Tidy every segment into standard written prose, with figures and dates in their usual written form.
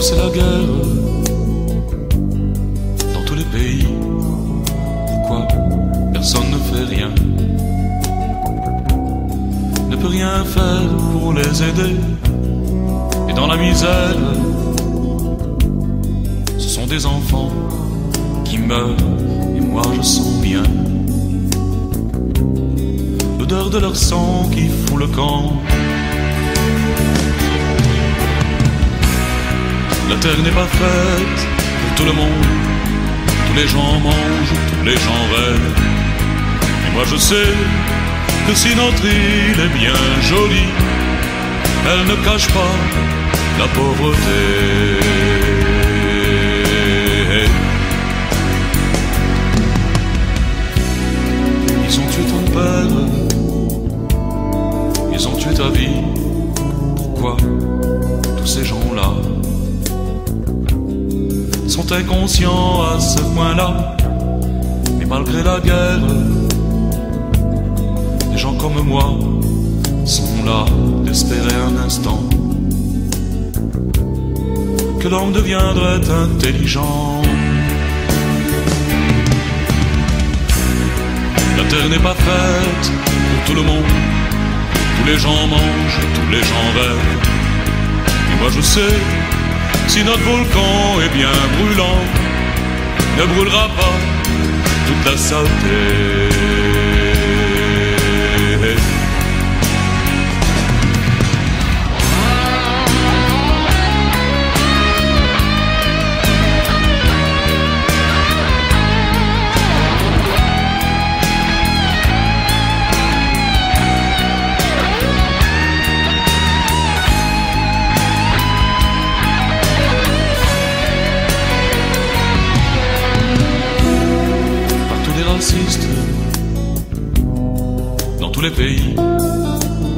c'est la guerre dans tous les pays. Pourquoi personne ne fait rien, ne peut rien faire pour les aider? Et dans la misère, ce sont des enfants qui meurent, et moi je sens bien l'odeur de leur sang qui fout le camp. La terre n'est pas faite pour tout le monde. Tous les gens mangent, tous les gens rêvent. Et moi je sais que si notre île est bien jolie, elle ne cache pas la pauvreté. Ils ont tué ton père, ils ont tué ta vie. Pourquoi tous ces gens-là sont inconscients à ce point-là? Mais malgré la guerre, des gens comme moi sont là d'espérer un instant que l'homme deviendrait intelligent. La terre n'est pas faite pour tout le monde. Tous les gens mangent, tous les gens rêvent. Et moi je sais, si notre volcan est bien brûlant, ne brûlera pas toute la saleté. Dans tous les pays,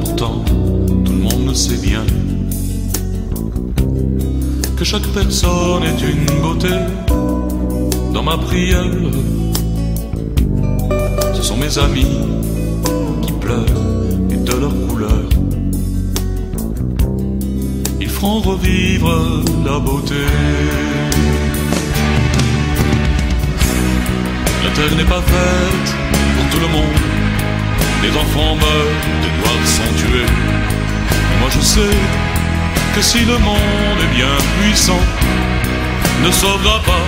pourtant tout le monde le sait bien que chaque personne est une beauté. Dans ma prière, ce sont mes amis qui pleurent et de leur couleur ils feront revivre la beauté. La terre n'est pas faite pour tout le monde. Les enfants meurent, des noirs sont tués. Et moi je sais que si le monde est bien puissant, ne sauvera pas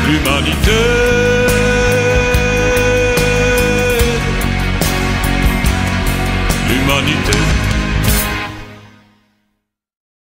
l'humanité. L'humanité.